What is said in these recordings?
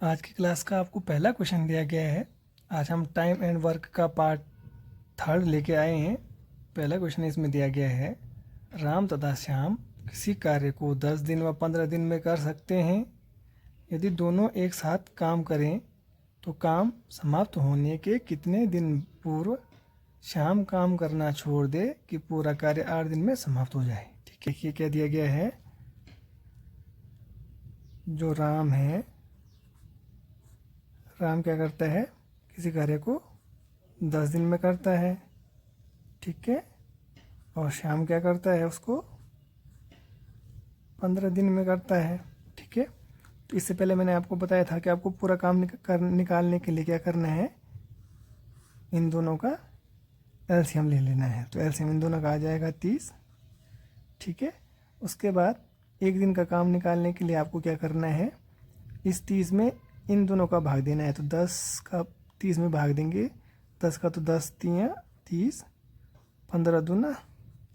आज की क्लास का आपको पहला क्वेश्चन दिया गया है। आज हम टाइम एंड वर्क का पार्ट थर्ड लेके आए हैं। पहला क्वेश्चन इसमें दिया गया है, राम तथा श्याम किसी कार्य को 10 दिन व 15 दिन में कर सकते हैं। यदि दोनों एक साथ काम करें तो काम समाप्त होने के कितने दिन पूर्व श्याम काम करना छोड़ दे कि पूरा कार्य 8 दिन में समाप्त हो जाए। ठीक है, ये क्या दिया गया है, जो राम है, राम क्या करता है, किसी कार्य को 10 दिन में करता है। ठीक है, और श्याम क्या करता है, उसको 15 दिन में करता है। ठीक है, तो इससे पहले मैंने आपको बताया था कि आपको पूरा काम निकालने के लिए क्या करना है, इन दोनों का एलसीएम ले लेना है। तो एलसीएम इन दोनों का आ जाएगा 30। ठीक है, उसके बाद एक दिन का काम निकालने के लिए आपको क्या करना है, इस 30 में इन दोनों का भाग देना है। तो 10 का 30 में भाग देंगे, 10 का तो 10 तियाँ 30, 15 दूना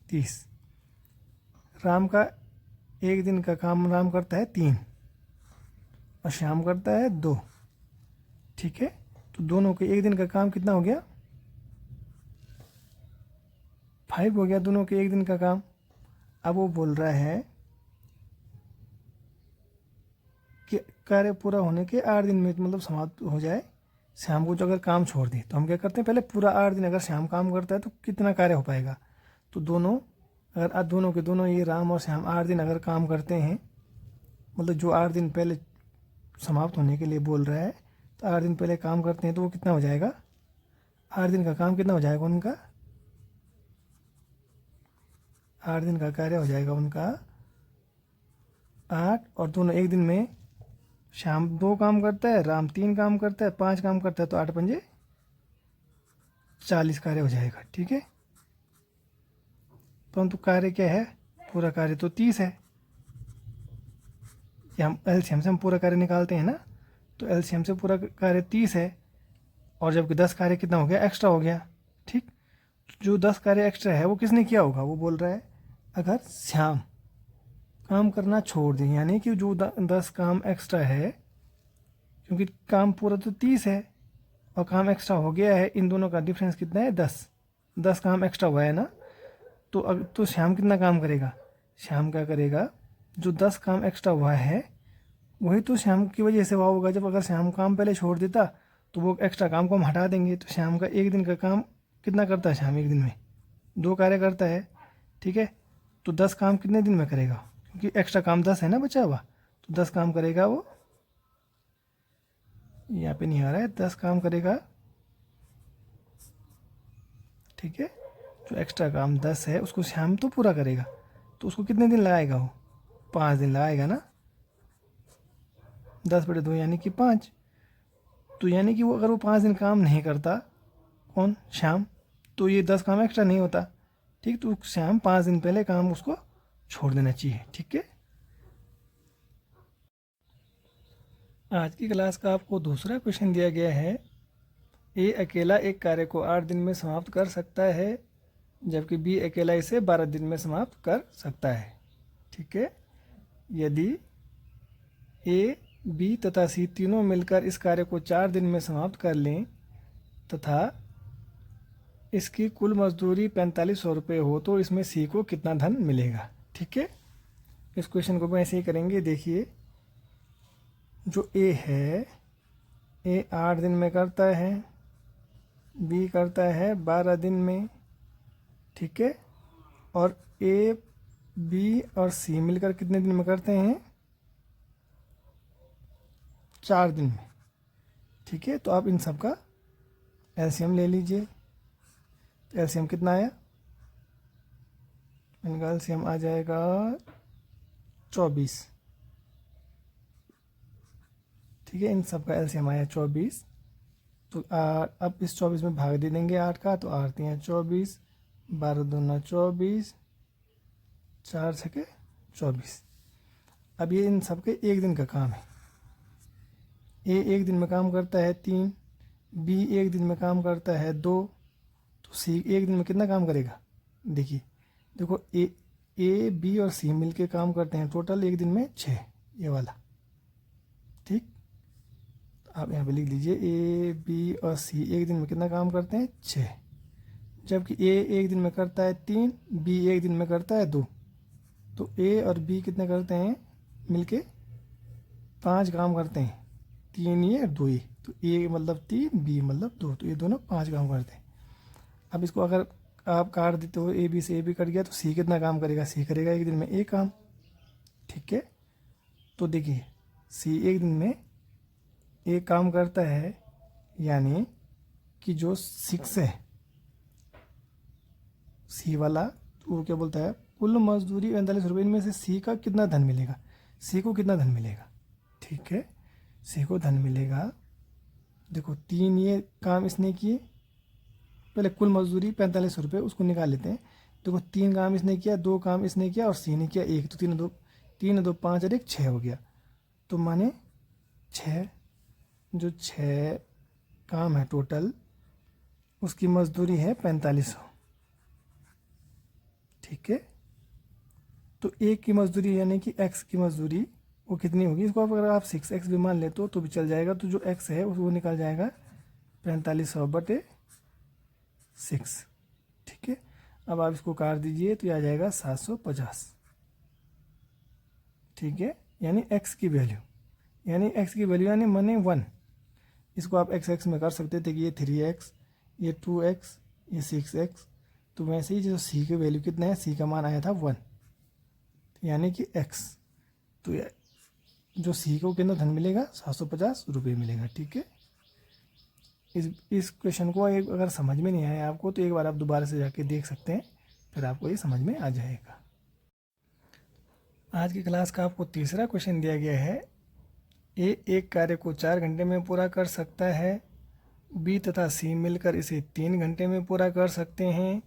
30। राम का एक दिन का काम राम करता है 3 और श्याम करता है 2। ठीक है, तो दोनों के एक दिन का काम कितना हो गया, 5 हो गया दोनों के एक दिन का काम। अब वो बोल रहा है कि कार्य पूरा होने के 8 दिन में मतलब समाप्त हो जाए। शाम को जो अगर काम छोड़ दे तो हम क्या करते हैं, पहले पूरा 8 दिन अगर शाम काम करता है तो कितना कार्य हो पाएगा। तो दोनों अगर दोनों के दोनों ये राम और श्याम 8 दिन अगर काम करते हैं, मतलब जो 8 दिन पहले समाप्त होने के लिए बोल रहा है, तो 8 दिन पहले काम करते हैं तो वो कितना हो जाएगा, 8 दिन का काम कितना हो जाएगा उनका, 8 दिन का कार्य हो जाएगा उनका 8। और दोनों एक दिन में शाम 2 काम करता है, राम 3 काम करता है, 5 काम करता है, तो 8 पंजे 40 कार्य हो जाएगा। ठीक है, परंतु कार्य क्या है, पूरा कार्य तो 30 है। या हम एलसीएम से हम पूरा कार्य निकालते हैं ना, तो एलसीएम से पूरा कार्य 30 है, और जबकि 10 कार्य कितना हो गया, एक्स्ट्रा हो गया। ठीक, जो 10 कार्य एक्स्ट्रा है वो किसने किया होगा, वो बोल रहा है अगर श्याम काम करना छोड़ दें, यानी कि जो 10 काम एक्स्ट्रा है, क्योंकि काम पूरा तो 30 है और काम एक्स्ट्रा हो गया है, इन दोनों का डिफरेंस कितना है, 10 काम एक्स्ट्रा हुआ है ना। तो अब तो श्याम कितना काम करेगा, श्याम क्या करेगा, जो 10 काम एक्स्ट्रा हुआ है वही तो श्याम की वजह से हुआ होगा। जब अगर श्याम काम पहले छोड़ देता तो वो एक्स्ट्रा काम को हम हटा देंगे। तो श्याम का एक दिन का काम कितना करता है, श्याम एक दिन में 2 कार्य करता है। ठीक है, तो 10 काम कितने दिन में करेगा, क्योंकि एक्स्ट्रा काम 10 है ना बचा हुआ, तो 10 काम करेगा वो, यहाँ पे नहीं आ रहा है, 10 काम करेगा। ठीक है, जो एक्स्ट्रा काम 10 है उसको श्याम तो पूरा करेगा, तो उसको कितने दिन लगाएगा, वो 5 दिन लगाएगा ना। 10/2 यानी कि 5। तो यानी कि वो अगर वो 5 दिन काम नहीं करता, कौन, श्याम, तो ये 10 काम एक्स्ट्रा नहीं होता। ठीक, तो श्याम 5 दिन पहले काम उसको छोड़ देना चाहिए। ठीक है, आज की क्लास का आपको दूसरा क्वेश्चन दिया गया है, ए अकेला एक कार्य को 8 दिन में समाप्त कर सकता है, जबकि बी अकेला इसे 12 दिन में समाप्त कर सकता है। ठीक है, यदि ए, बी तथा सी तीनों मिलकर इस कार्य को 4 दिन में समाप्त कर लें तथा इसकी कुल मजदूरी 4500 रुपये हो, तो इसमें सी को कितना धन मिलेगा। ठीक है, इस क्वेश्चन को ऐसे ही करेंगे। देखिए, जो ए है, ए 8 दिन में करता है, बी करता है 12 दिन में। ठीक है, और ए, बी और सी मिलकर कितने दिन में करते हैं, 4 दिन में। ठीक है, तो आप इन सब का एलसीएम ले लीजिए। तो एलसीएम कितना आया, इनका एलसीएम आ जाएगा 24। ठीक है, इन सब का एलसीएम आया 24। तो अब इस 24 में भाग दे देंगे 8 का, तो 8 हैं 24, 12 दूना 24, 4 छके 24। अब ये इन सब के एक दिन का काम है। ए एक दिन में काम करता है 3, बी एक दिन में काम करता है 2, तो सी एक दिन में कितना काम करेगा। देखिए, देखो ए बी और सी मिल के काम करते हैं टोटल एक दिन में 6, ये वाला। ठीक, आप यहाँ पे लिख लीजिए ए बी और सी एक दिन में कितना काम करते हैं 6, जबकि ए एक दिन में करता है 3, बी एक दिन में करता है 2। तो ए और बी कितने करते हैं मिलके 5 काम करते हैं, 3 ये और 2 ये। तो ए मतलब 3, बी मतलब 2, तो ये दोनों 5 काम करते हैं। अब इसको अगर आप काट देते हो ए बी से, ए बी कट गया तो सी कितना काम करेगा, सी करेगा एक दिन में एक काम। ठीक है, तो देखिए सी एक दिन में एक काम करता है, यानी कि जो 6 है सी वाला, तो वो क्या बोलता है कुल मजदूरी 45 रुपये, इनमें से सी का कितना धन मिलेगा, सी को कितना धन मिलेगा। ठीक है, सी को धन मिलेगा, देखो 3 ये काम इसने किए, पहले कुल मजदूरी 45 रुपये उसको निकाल लेते हैं। देखो 3 काम इसने किया, 2 काम इसने किया और सी ने किया 1, तो 3 2 5 और 1 6 हो गया। तो माने 6, जो 6 काम है टोटल, उसकी मजदूरी है 4500। ठीक है, तो एक की मजदूरी यानी कि एक्स की मजदूरी वो कितनी होगी, इसको अगर आप 6x भी मान लेते हो तो भी चल जाएगा। तो जो x है वो निकल जाएगा 4500/6। ठीक है, अब आप इसको काट दीजिए तो ये आ जाएगा 750। ठीक है, यानी x की वैल्यू, यानी माने 1। इसको आप x में कर सकते थे कि ये 3x, ये 2x, ये 6x। तो वैसे ही जो c की वैल्यू कितना है, c का मान आया था 1, यानी कि x। तो जो सी को कितना धन मिलेगा 750 रुपये मिलेगा। ठीक है, इस क्वेश्चन को एक अगर समझ में नहीं आया आपको तो एक बार आप दोबारा से जाके देख सकते हैं, फिर आपको ये समझ में आ जाएगा। आज की क्लास का आपको तीसरा क्वेश्चन दिया गया है, ए एक कार्य को 4 घंटे में पूरा कर सकता है, बी तथा सी मिलकर इसे 3 घंटे में पूरा कर सकते हैं,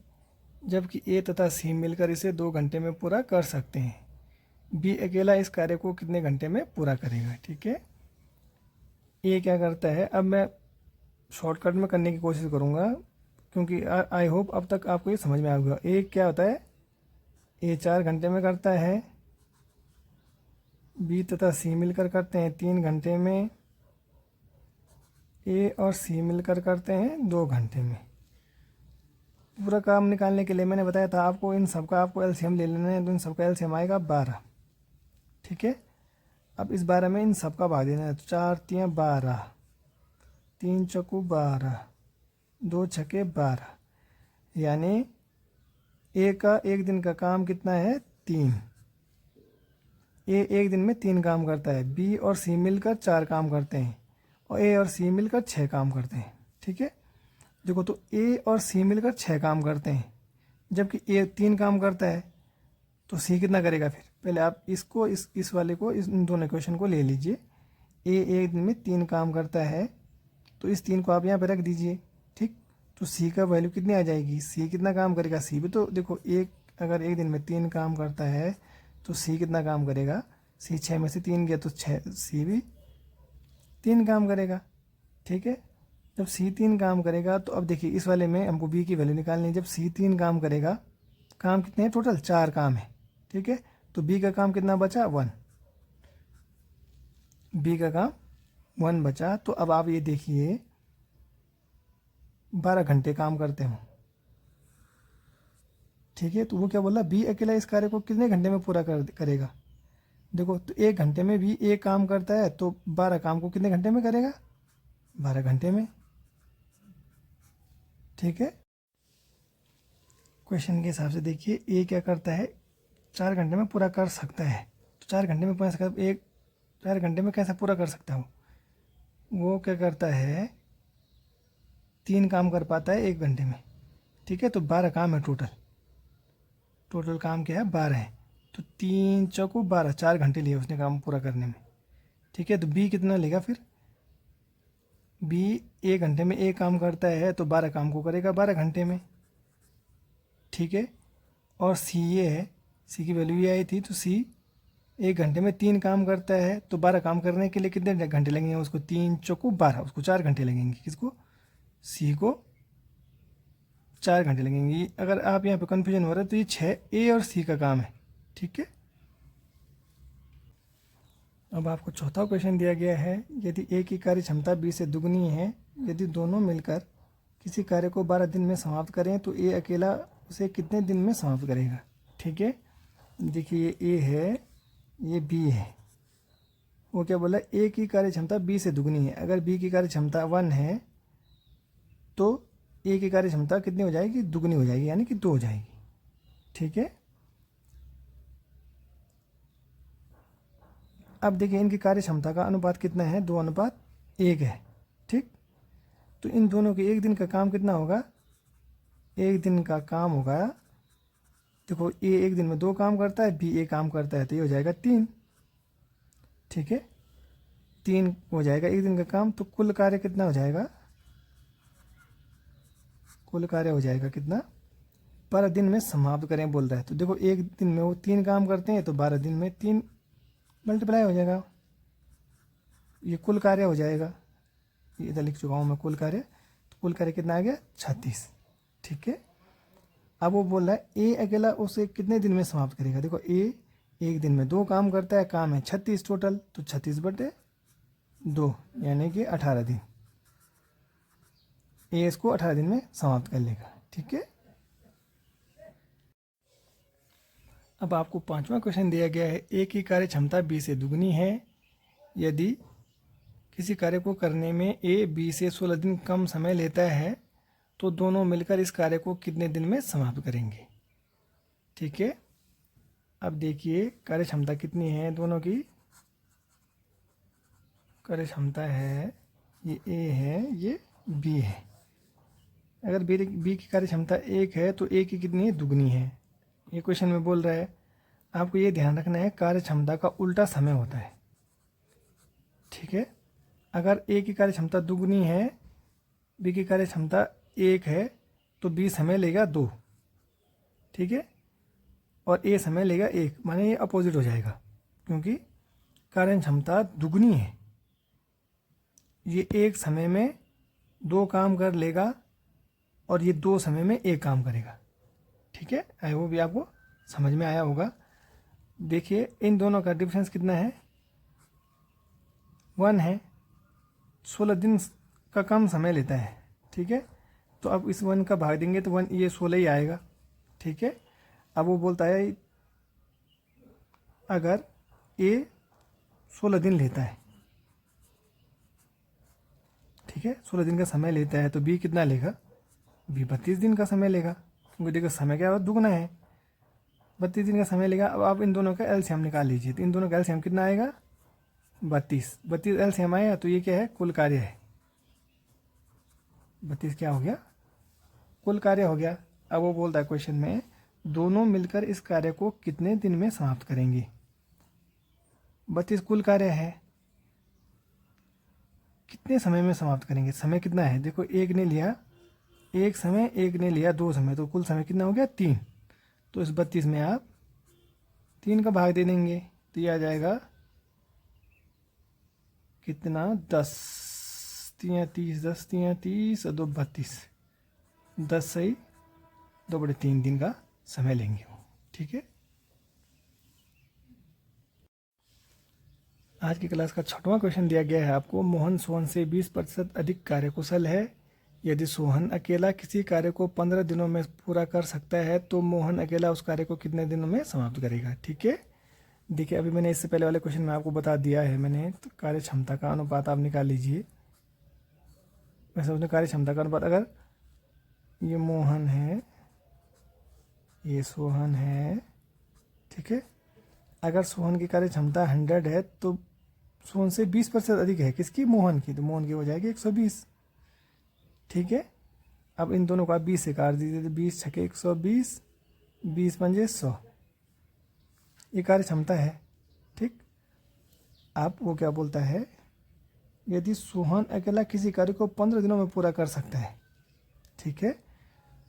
जबकि ए तथा सी मिलकर इसे 2 घंटे में पूरा कर सकते हैं। बी अकेला इस कार्य को कितने घंटे में पूरा करेगा। ठीक है, ए क्या करता है, अब मैं शॉर्टकट में करने की कोशिश करूँगा क्योंकि आई होप अब तक आपको ये समझ में आ गया। ए क्या होता है, ए 4 घंटे में करता है, बी तथा सी मिलकर करते हैं 3 घंटे में, ए और सी मिलकर करते हैं 2 घंटे में। पूरा काम निकालने के लिए मैंने बताया था आपको, इन सब का आपको एलसीएम ले लेना है, तो इन सब का एलसीएम आएगा 12। ठीक है, अब इस 12 में इन सब का भाग देना है, तो 4 3 12, 3 चौकू 12, 2 छके 12, यानी ए का एक दिन का काम कितना है 3। ए एक दिन में 3 काम करता है, बी और सी मिलकर 4 काम करते हैं, और ए और सी मिलकर 6 काम करते हैं। ठीक है, देखो तो ए और सी मिलकर 6 काम करते हैं, जबकि ए 3 काम करता है, तो सी कितना करेगा। फिर पहले आप इसको इस वाले को, इन दोनों इक्वेशन को ले लीजिए। ए एक दिन में 3 काम करता है, तो इस 3 को आप यहाँ पे रख दीजिए। ठीक, तो सी का वैल्यू कितनी आ जाएगी, सी कितना काम करेगा, सी भी तो देखो अगर एक दिन में 3 काम करता है तो सी कितना काम करेगा, सी 6 में से 3 गया तो 6, सी भी 3 काम करेगा। ठीक है, जब सी 3 काम करेगा तो अब देखिए इस वाले में हमको बी की वैल्यू निकालनी है। जब सी 3 काम करेगा, काम कितने हैं टोटल 4 काम है। ठीक है, तो बी का काम कितना बचा 1, बी का काम 1 बचा। तो अब आप ये देखिए 12 घंटे काम करते हो। ठीक है, तो वो क्या बोला, बी अकेला इस कार्य को कितने घंटे में पूरा करेगा। देखो तो 1 घंटे में भी एक काम करता है, तो 12 काम को कितने घंटे में करेगा, 12 घंटे में। ठीक है, क्वेश्चन के हिसाब से देखिए ए क्या करता है, 4 घंटे में पूरा कर सकता है, तो 4 घंटे में पूरा 4 घंटे में कैसे पूरा कर सकता हूँ, वो क्या करता है 3 काम कर पाता है 1 घंटे में। ठीक है, तो 12 काम है टोटल काम क्या है 12 है, तो 3 चौको 12, 4 घंटे लिए उसने काम पूरा करने में। ठीक है, तो बी कितना लेगा फिर, बी 1 घंटे में एक काम करता है, तो 12 काम को करेगा 12 घंटे में। ठीक है, और सी ये है, सी की वैल्यू ये आई थी, तो सी 1 घंटे में 3 काम करता है, तो 12 काम करने के लिए कितने घंटे लगेंगे उसको, 3 चौको 12, उसको 4 घंटे लगेंगे। किसको, सी को 4 घंटे लगेंगे। अगर आप यहाँ पे कन्फ्यूजन हो रहा है तो ये 6 ए और सी का काम है। ठीक है, अब आपको चौथा क्वेश्चन दिया गया है, यदि ए की कार्य क्षमता बी से दुगनी है, यदि दोनों मिलकर किसी कार्य को 12 दिन में समाप्त करें तो ए अकेला उसे कितने दिन में समाप्त करेगा। ठीक है, देखिए ये ए है, ये बी है। वो क्या बोला, ए की कार्य क्षमता बी से दुगनी है। अगर बी की कार्य क्षमता 1 है तो ए की कार्य क्षमता कितनी हो जाएगी, दुगनी हो जाएगी, यानी कि 2 हो जाएगी। ठीक है, अब देखिए इनकी कार्य क्षमता का अनुपात कितना है, 2:1 है। ठीक, तो इन दोनों के एक दिन का काम कितना होगा, एक दिन का काम होगा, देखो ए एक दिन में 2 काम करता है, बी 1 काम करता है, तो ये हो जाएगा 3। ठीक है, 3 हो जाएगा एक दिन का काम, तो कुल कार्य कितना हो जाएगा, कुल कार्य हो जाएगा कितना, 12 दिन में समाप्त करें बोल रहा है। तो देखो एक दिन में वो 3 काम करते हैं, तो 12 दिन में 3 मल्टीप्लाई हो जाएगा, ये कुल कार्य हो जाएगा। ये इधर लिख चुका हूँ मैं कुल कार्य, तो कुल कार्य कितना आ गया, 36। ठीक है, अब वो बोल रहा है ए अकेला उसे कितने दिन में समाप्त करेगा। देखो ए एक दिन में 2 काम करता है, काम है 36 टोटल, तो 36/2 यानी कि 18 दिन। ए इसको 18 दिन में समाप्त कर लेगा। ठीक है, अब आपको 5वां क्वेश्चन दिया गया है, ए की कार्य क्षमता बी से दुगनी है, यदि किसी कार्य को करने में ए बी से 16 दिन कम समय लेता है तो दोनों मिलकर इस कार्य को कितने दिन में समाप्त करेंगे। ठीक है, अब देखिए कार्य क्षमता कितनी है, दोनों की कार्य क्षमता है, ये ए है, ये बी है। अगर बी की कार्य क्षमता 1 है तो ए की कितनी है, दुगनी है। ये क्वेश्चन में बोल रहा है, आपको ये ध्यान रखना है कार्य क्षमता का उल्टा समय होता है। ठीक है, अगर ए की कार्य क्षमता दुगनी है, बी की कार्य क्षमता 1 है, तो बी समय लेगा 2। ठीक है, और ए समय लेगा 1, माने ये अपोजिट हो जाएगा, क्योंकि कार्य क्षमता दुगनी है। ये एक समय में 2 काम कर लेगा और ये 2 समय में 1 काम करेगा। ठीक है, आई वो भी आपको समझ में आया होगा। देखिए इन दोनों का डिफरेंस कितना है, 1 है, 16 दिन का कम समय लेता है। ठीक है, तो अब इस 1 का भाग देंगे तो 1 ये 16 ही आएगा। ठीक है, अब वो बोलता है अगर ए 16 दिन लेता है, ठीक है, 16 दिन का समय लेता है, तो बी कितना लेगा, बी 32 दिन का समय लेगा, क्योंकि देखो समय क्या दुगना है, 32 दिन का समय लेगा। अब आप इन दोनों का एलसीएम निकाल लीजिए, तो इन दोनों का एलसीएम कितना आएगा, 32 एलसीएम आया, तो ये क्या है, कुल कार्य है। 32 क्या हो गया, कुल कार्य हो गया। अब वो बोलता है क्वेश्चन में, दोनों मिलकर इस कार्य को कितने दिन में समाप्त करेंगे। 32 कुल कार्य है, कितने समय में समाप्त करेंगे, समय कितना है, देखो एक ने लिया 1 समय, एक ने लिया 2 समय, तो कुल समय कितना हो गया, 3। तो इस 32 में आप 3 का भाग दे देंगे, तो ये आ जाएगा कितना, 10 3 30, 10 3 30 और 2 32, 10 सही 2/3 दिन का समय लेंगे वो। ठीक है, आज की क्लास का 6वां क्वेश्चन दिया गया है आपको, मोहन सोहन से 20% अधिक कार्यकुशल है, यदि सोहन अकेला किसी कार्य को 15 दिनों में पूरा कर सकता है तो मोहन अकेला उस कार्य को कितने दिनों में समाप्त करेगा। ठीक है, देखिए अभी मैंने इससे पहले वाले क्वेश्चन में आपको बता दिया है मैंने, तो कार्य क्षमता का अनुपात आप निकाल लीजिए। वैसे उसने कार्य क्षमता का अनुपात, अगर ये मोहन है, ये सोहन है, ठीक है, अगर सोहन की कार्य क्षमता 100 है तो सोहन से 20% अधिक है, किसकी, मोहन की, तो मोहन की हो जाएगी 120। ठीक है, अब इन दोनों को आप 20 से काट दीजिए, तो 20 छके 120, 20 पंजे 100, ये कार्य क्षमता है। ठीक, आप वो क्या बोलता है, यदि सोहन अकेला किसी कार्य को 15 दिनों में पूरा कर सकता है, ठीक है,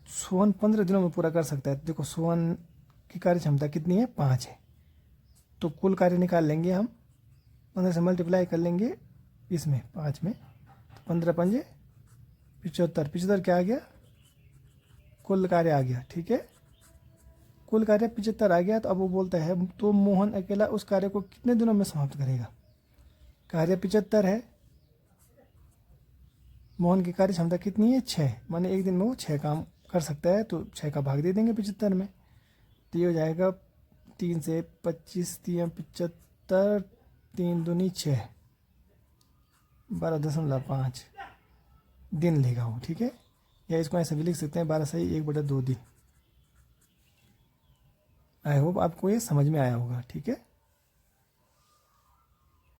सोहन 15 दिनों में पूरा कर सकता है, देखो सोहन की कार्य क्षमता कितनी है, 5 है, तो कुल कार्य निकाल लेंगे हम, 15 से मल्टीप्लाई कर लेंगे इसमें 5 में, तो 15 पंजे 75, 75 क्या आ गया, कुल कार्य आ गया। ठीक है, कुल कार्य 75 आ गया। तो अब वो बोलता है तो मोहन अकेला उस कार्य को कितने दिनों में समाप्त करेगा। कार्य 75 है, मोहन की कार्य क्षमता कितनी है 6, माने एक दिन में वो 6 काम कर सकता है, तो 6 का भाग दे देंगे 75 में, तो ये हो जाएगा 3 से 25 3 75, 3 दूनी 6, 12.5 दिन लेगा वो, ठीक है। या इसको ऐसे भी लिख सकते हैं 12 सही 1/2 दिन। आई होप आपको ये समझ में आया होगा, ठीक है।